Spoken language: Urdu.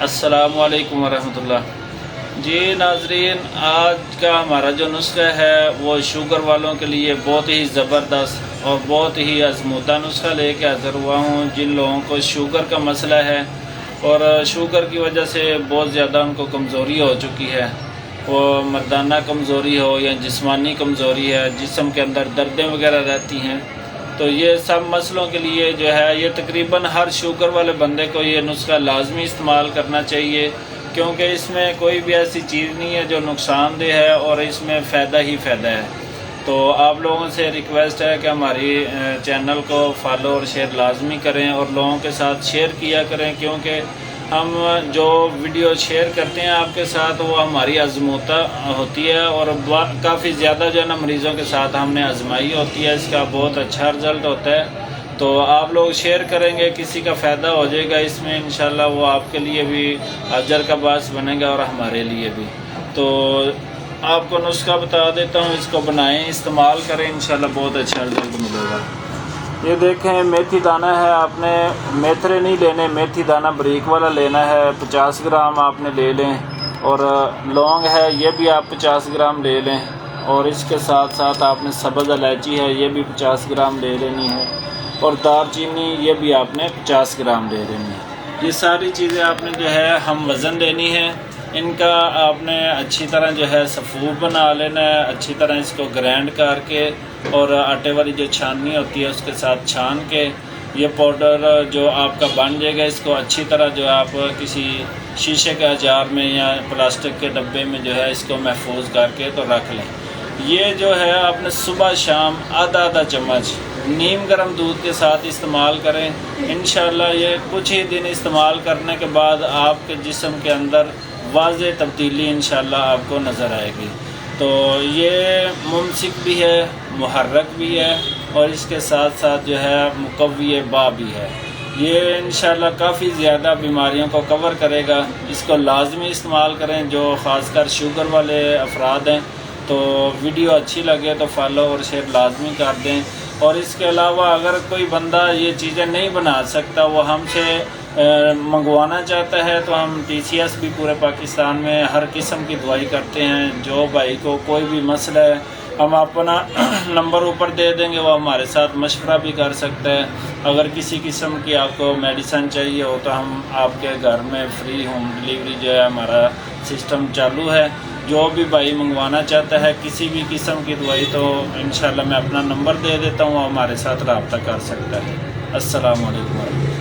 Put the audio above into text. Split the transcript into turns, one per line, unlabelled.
السلام علیکم ورحمۃ اللہ۔ جی ناظرین، آج کا ہمارا جو نسخہ ہے وہ شوگر والوں کے لیے بہت ہی زبردست اور بہت ہی آزمودہ نسخہ لے کے حاضر ہوا ہوں۔ جن لوگوں کو شوگر کا مسئلہ ہے اور شوگر کی وجہ سے بہت زیادہ ان کو کمزوری ہو چکی ہے، وہ مردانہ کمزوری ہو یا جسمانی کمزوری ہے، جسم کے اندر دردیں وغیرہ رہتی ہیں، تو یہ سب مسئلوں کے لیے جو ہے یہ تقریباً ہر شوگر والے بندے کو یہ نسخہ لازمی استعمال کرنا چاہیے، کیونکہ اس میں کوئی بھی ایسی چیز نہیں ہے جو نقصان دہ ہے اور اس میں فائدہ ہی فائدہ ہے۔ تو آپ لوگوں سے ریکویسٹ ہے کہ ہماری چینل کو فالو اور شیئر لازمی کریں اور لوگوں کے ساتھ شیئر کیا کریں، کیونکہ ہم جو ویڈیو شیئر کرتے ہیں آپ کے ساتھ وہ ہماری آزمودہ ہوتی ہے اور کافی زیادہ جو ہے نا مریضوں کے ساتھ ہم نے آزمائی ہوتی ہے، اس کا بہت اچھا رزلٹ ہوتا ہے۔ تو آپ لوگ شیئر کریں گے، کسی کا فائدہ ہو جائے گا اس میں، انشاءاللہ وہ آپ کے لیے بھی اجر کا باعث بنے گا اور ہمارے لیے بھی۔ تو آپ کو نسخہ بتا دیتا ہوں، اس کو بنائیں، استعمال کریں، انشاءاللہ بہت اچھا رزلٹ ملے گا۔ یہ دیکھیں میتھی دانہ ہے، آپ نے میتھرے نہیں لینے، میتھی دانہ بریک والا لینا ہے، 50 گرام آپ نے لے لیں، اور لونگ ہے یہ بھی آپ 50 گرام لے لیں، اور اس کے ساتھ ساتھ آپ نے سبز الائچی ہے یہ بھی 50 گرام لے لینی ہے، اور دار چینی یہ بھی آپ نے 50 گرام لے لینی ہے۔ یہ ساری چیزیں آپ نے جو ہے ہم وزن لینی ہے، ان کا آپ نے اچھی طرح جو ہے صفوف بنا لینا ہے، اچھی طرح اس کو گرینڈ کر کے اور آٹے والی جو چھاننی ہوتی ہے اس کے ساتھ چھان کے یہ پاؤڈر جو آپ کا بن جائے گا، اس کو اچھی طرح جو آپ کسی شیشے کے اچار میں یا پلاسٹک کے ڈبے میں جو ہے اس کو محفوظ کر کے تو رکھ لیں۔ یہ جو ہے آپ نے صبح شام آدھا چمچ نیم گرم دودھ کے ساتھ استعمال کریں، انشاءاللہ یہ کچھ ہی دن استعمال کرنے کے بعد آپ کے جسم کے اندر واضح تبدیلی انشاءاللہ آپ کو نظر آئے گی۔ تو یہ ممسک بھی ہے، محرک بھی ہے، اور اس کے ساتھ ساتھ جو ہے مقوی با بھی ہے۔ یہ انشاءاللہ کافی زیادہ بیماریوں کو کور کرے گا، اس کو لازمی استعمال کریں جو خاص کر شوگر والے افراد ہیں۔ تو ویڈیو اچھی لگے تو فالو اور شیئر لازمی کر دیں، اور اس کے علاوہ اگر کوئی بندہ یہ چیزیں نہیں بنا سکتا، وہ ہم سے منگوانا چاہتا ہے، تو ہم TCS بھی پورے پاکستان میں ہر قسم کی دوائی کرتے ہیں۔ جو بھائی کو کوئی بھی مسئلہ ہے ہم اپنا نمبر اوپر دے دیں گے، وہ ہمارے ساتھ مشورہ بھی کر سکتا ہے۔ اگر کسی قسم کی آپ کو میڈیسن چاہیے ہو تو ہم آپ کے گھر میں فری ہوم ڈلیوری جو ہے ہمارا سسٹم چالو ہے۔ جو بھی بھائی منگوانا چاہتا ہے کسی بھی قسم کی دوائی، تو انشاءاللہ میں اپنا نمبر دے دیتا ہوں، وہ ہمارے ساتھ رابطہ کر سکتا ہے۔ السلام علیکم ورحمۃ اللہ۔